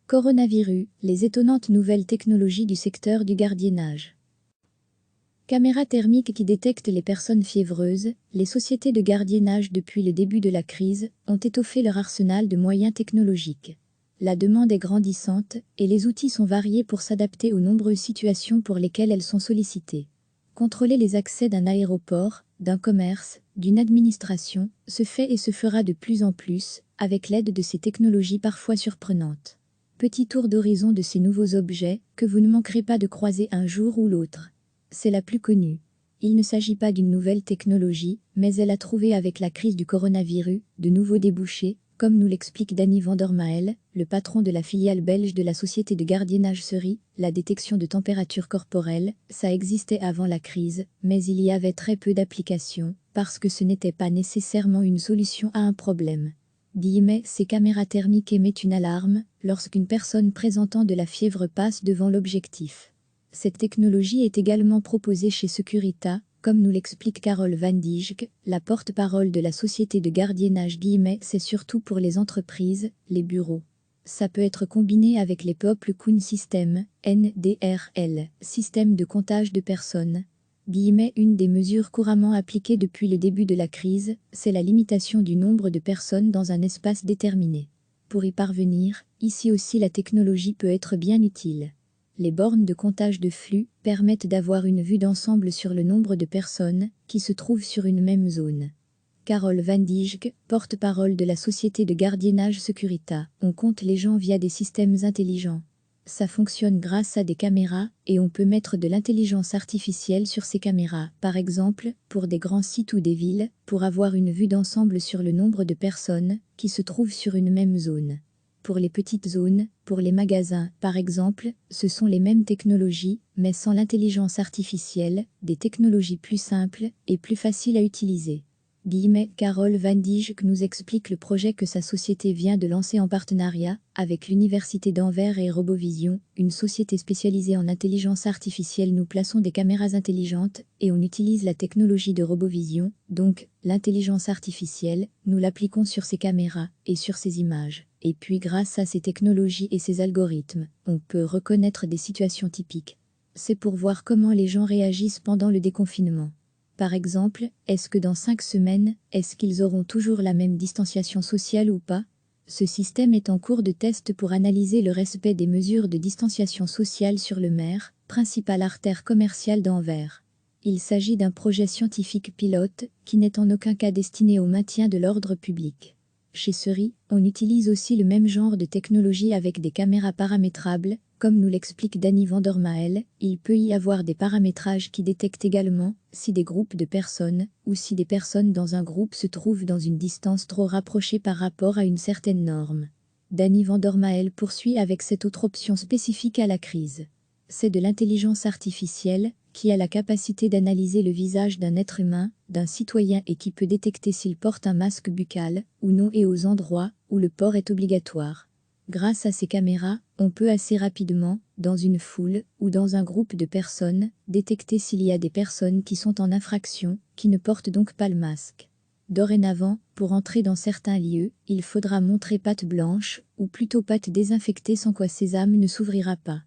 Coronavirus, les étonnantes nouvelles technologies du secteur du gardiennage. Caméras thermiques qui détectent les personnes fiévreuses, les sociétés de gardiennage depuis le début de la crise ont étoffé leur arsenal de moyens technologiques. La demande est grandissante et les outils sont variés pour s'adapter aux nombreuses situations pour lesquelles elles sont sollicitées. Contrôler les accès d'un aéroport, d'un commerce, d'une administration, se fait et se fera de plus en plus, avec l'aide de ces technologies parfois surprenantes. Petit tour d'horizon de ces nouveaux objets que vous ne manquerez pas de croiser un jour ou l'autre. C'est la plus connue. Il ne s'agit pas d'une nouvelle technologie, mais elle a trouvé avec la crise du coronavirus de nouveaux débouchés, comme nous l'explique Danny van der Mael, le patron de la filiale belge de la société de gardiennage Seri. La détection de température corporelle, ça existait avant la crise, mais il y avait très peu d'applications, parce que ce n'était pas nécessairement une solution à un problème. Ces caméras thermiques émettent une alarme lorsqu'une personne présentant de la fièvre passe devant l'objectif. Cette technologie est également proposée chez Securita, comme nous l'explique Carole Van Dijck, la porte-parole de la société de gardiennage. C'est surtout pour les entreprises, les bureaux. Ça peut être combiné avec les People Count System, NDRL, système de comptage de personnes. Une des mesures couramment appliquées depuis le début de la crise, c'est la limitation du nombre de personnes dans un espace déterminé. Pour y parvenir, ici aussi la technologie peut être bien utile. Les bornes de comptage de flux permettent d'avoir une vue d'ensemble sur le nombre de personnes qui se trouvent sur une même zone. Carole Van Dijck, porte-parole de la société de gardiennage Securita, on compte les gens via des systèmes intelligents. Ça fonctionne grâce à des caméras et on peut mettre de l'intelligence artificielle sur ces caméras, par exemple, pour des grands sites ou des villes, pour avoir une vue d'ensemble sur le nombre de personnes qui se trouvent sur une même zone. Pour les petites zones, pour les magasins, par exemple, ce sont les mêmes technologies, mais sans l'intelligence artificielle, des technologies plus simples et plus faciles à utiliser. Carole Van Dijck nous explique le projet que sa société vient de lancer en partenariat avec l'Université d'Anvers et Robovision, une société spécialisée en intelligence artificielle. Nous plaçons des caméras intelligentes et on utilise la technologie de Robovision, donc l'intelligence artificielle, nous l'appliquons sur ces caméras et sur ces images. Et puis grâce à ces technologies et ces algorithmes, on peut reconnaître des situations typiques. C'est pour voir comment les gens réagissent pendant le déconfinement. Par exemple, est-ce que dans 5 semaines, est-ce qu'ils auront toujours la même distanciation sociale ou pas? Ce système est en cours de test pour analyser le respect des mesures de distanciation sociale sur le Mer, principale artère commerciale d'Anvers. Il s'agit d'un projet scientifique pilote qui n'est en aucun cas destiné au maintien de l'ordre public. Chez Seri, on utilise aussi le même genre de technologie avec des caméras paramétrables. Comme nous l'explique Danny van der Mael, il peut y avoir des paramétrages qui détectent également si des groupes de personnes ou si des personnes dans un groupe se trouvent dans une distance trop rapprochée par rapport à une certaine norme. Danny van der Mael poursuit avec cette autre option spécifique à la crise. C'est de l'intelligence artificielle qui a la capacité d'analyser le visage d'un être humain, d'un citoyen et qui peut détecter s'il porte un masque buccal ou non et aux endroits où le port est obligatoire. Grâce à ces caméras, on peut assez rapidement, dans une foule ou dans un groupe de personnes, détecter s'il y a des personnes qui sont en infraction, qui ne portent donc pas le masque. Dorénavant, pour entrer dans certains lieux, il faudra montrer patte blanche, ou plutôt patte désinfectée sans quoi Sésame ne s'ouvrira pas.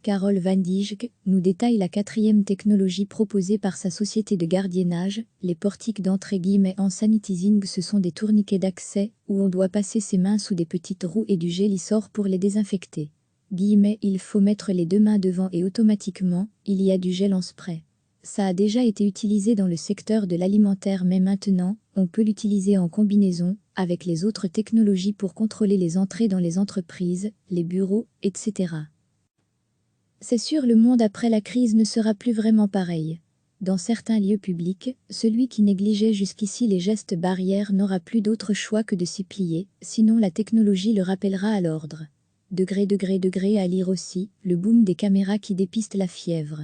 Carole Van Dijck nous détaille la 4e technologie proposée par sa société de gardiennage, les portiques d'entrée en sanitizing. Ce sont des tourniquets d'accès où on doit passer ses mains sous des petites roues et du gélissor pour les désinfecter. Il faut mettre les 2 mains devant et automatiquement, il y a du gel en spray. Ça a déjà été utilisé dans le secteur de l'alimentaire mais maintenant, on peut l'utiliser en combinaison avec les autres technologies pour contrôler les entrées dans les entreprises, les bureaux, etc. C'est sûr, le monde après la crise ne sera plus vraiment pareil. Dans certains lieux publics, celui qui négligeait jusqu'ici les gestes barrières n'aura plus d'autre choix que de s'y plier, sinon la technologie le rappellera à l'ordre. Degré à lire aussi, le boom des caméras qui dépistent la fièvre.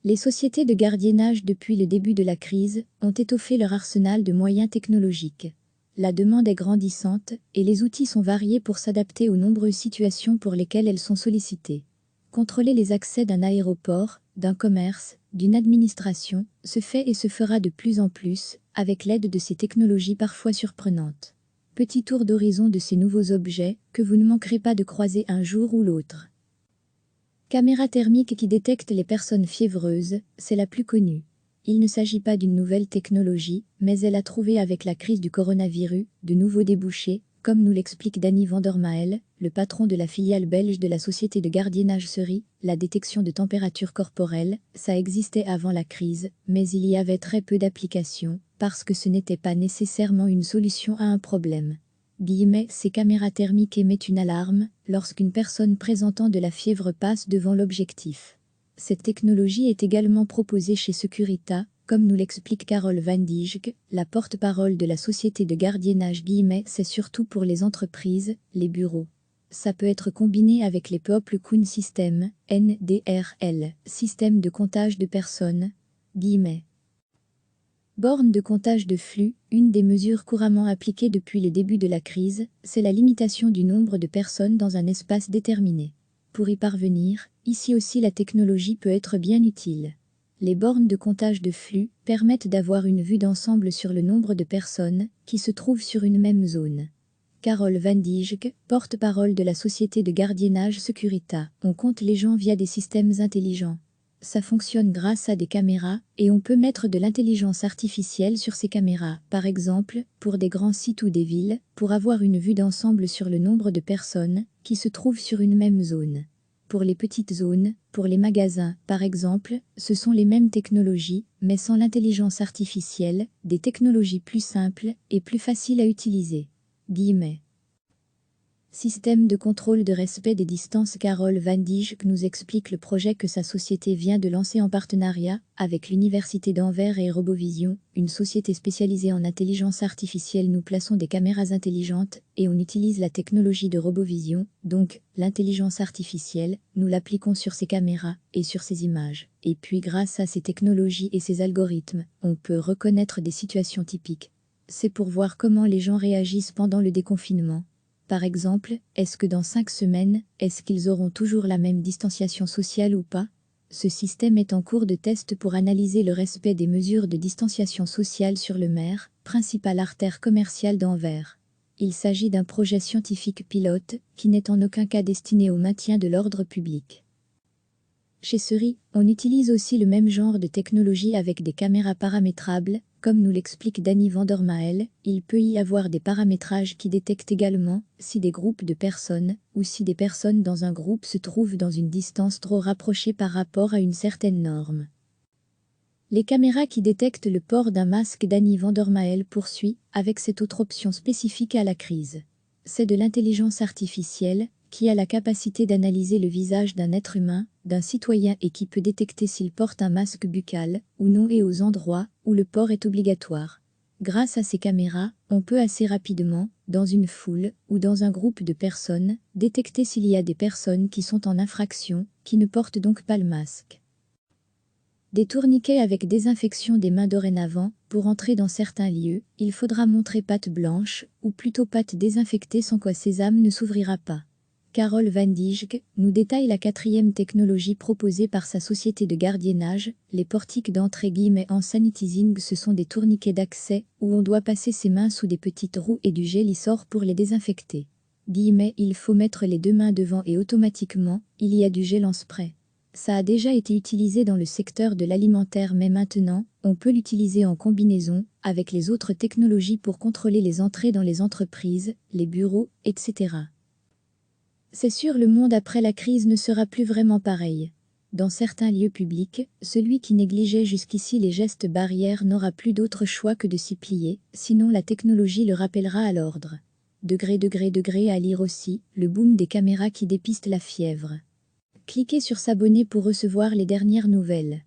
Les sociétés de gardiennage depuis le début de la crise ont étoffé leur arsenal de moyens technologiques. La demande est grandissante et les outils sont variés pour s'adapter aux nombreuses situations pour lesquelles elles sont sollicitées. Contrôler les accès d'un aéroport, d'un commerce, d'une administration, se fait et se fera de plus en plus, avec l'aide de ces technologies parfois surprenantes. Petit tour d'horizon de ces nouveaux objets que vous ne manquerez pas de croiser un jour ou l'autre. Caméra thermique qui détecte les personnes fiévreuses, c'est la plus connue. Il ne s'agit pas d'une nouvelle technologie, mais elle a trouvé avec la crise du coronavirus de nouveaux débouchés, comme nous l'explique Danny Vandermael, le patron de la filiale belge de la société de gardiennage Seri. La détection de température corporelle, ça existait avant la crise, mais il y avait très peu d'applications, parce que ce n'était pas nécessairement une solution à un problème. Ces caméras thermiques émettent une alarme lorsqu'une personne présentant de la fièvre passe devant l'objectif. Cette technologie est également proposée chez Securita, comme nous l'explique Carole Van Dijck, la porte-parole de la société de gardiennage. C'est surtout pour les entreprises, les bureaux. Ça peut être combiné avec les People Count System, NDRL, système de comptage de personnes. Borne de comptage de flux, une des mesures couramment appliquées depuis le début de la crise, c'est la limitation du nombre de personnes dans un espace déterminé. Pour y parvenir, ici aussi la technologie peut être bien utile. Les bornes de comptage de flux permettent d'avoir une vue d'ensemble sur le nombre de personnes qui se trouvent sur une même zone. Carole Van Dijck, porte-parole de la société de gardiennage Securita, on compte les gens via des systèmes intelligents. Ça fonctionne grâce à des caméras, et on peut mettre de l'intelligence artificielle sur ces caméras, par exemple, pour des grands sites ou des villes, pour avoir une vue d'ensemble sur le nombre de personnes qui se trouvent sur une même zone. Pour les petites zones, pour les magasins, par exemple, ce sont les mêmes technologies, mais sans l'intelligence artificielle, des technologies plus simples et plus faciles à utiliser. Système de contrôle de respect des distances. Carole Van Dijck nous explique le projet que sa société vient de lancer en partenariat avec l'Université d'Anvers et Robovision, une société spécialisée en intelligence artificielle. Nous plaçons des caméras intelligentes et on utilise la technologie de Robovision, donc l'intelligence artificielle, nous l'appliquons sur ces caméras et sur ces images. Et puis grâce à ces technologies et ces algorithmes, on peut reconnaître des situations typiques. C'est pour voir comment les gens réagissent pendant le déconfinement. Par exemple, est-ce que dans 5 semaines, est-ce qu'ils auront toujours la même distanciation sociale ou pas? Ce système est en cours de test pour analyser le respect des mesures de distanciation sociale sur le MER, principale artère commerciale d'Anvers. Il s'agit d'un projet scientifique pilote qui n'est en aucun cas destiné au maintien de l'ordre public. Chez Seri, on utilise aussi le même genre de technologie avec des caméras paramétrables. Comme nous l'explique Danny Vandermael, il peut y avoir des paramétrages qui détectent également si des groupes de personnes ou si des personnes dans un groupe se trouvent dans une distance trop rapprochée par rapport à une certaine norme. Les caméras qui détectent le port d'un masque. Danny Vandermael poursuit avec cette autre option spécifique à la crise. C'est de l'intelligence artificielle qui a la capacité d'analyser le visage d'un être humain, d'un citoyen et qui peut détecter s'il porte un masque buccal ou non et aux endroits où le port est obligatoire. Grâce à ces caméras, on peut assez rapidement, dans une foule ou dans un groupe de personnes, détecter s'il y a des personnes qui sont en infraction, qui ne portent donc pas le masque. Des tourniquets avec désinfection des mains. Dorénavant, pour entrer dans certains lieux, il faudra montrer patte blanche, ou plutôt patte désinfectée sans quoi sésame ne s'ouvrira pas. Carole Van Dijck nous détaille la 4e technologie proposée par sa société de gardiennage, les portiques d'entrée. En sanitizing, ce sont des tourniquets d'accès où on doit passer ses mains sous des petites roues et du gel-lissor pour les désinfecter. Il faut mettre les 2 mains devant et automatiquement, il y a du gel en spray. Ça a déjà été utilisé dans le secteur de l'alimentaire, mais maintenant, on peut l'utiliser en combinaison avec les autres technologies pour contrôler les entrées dans les entreprises, les bureaux, etc. C'est sûr, le monde après la crise ne sera plus vraiment pareil. Dans certains lieux publics, celui qui négligeait jusqu'ici les gestes barrières n'aura plus d'autre choix que de s'y plier, sinon la technologie le rappellera à l'ordre. À lire aussi, le boom des caméras qui dépistent la fièvre. Cliquez sur s'abonner pour recevoir les dernières nouvelles.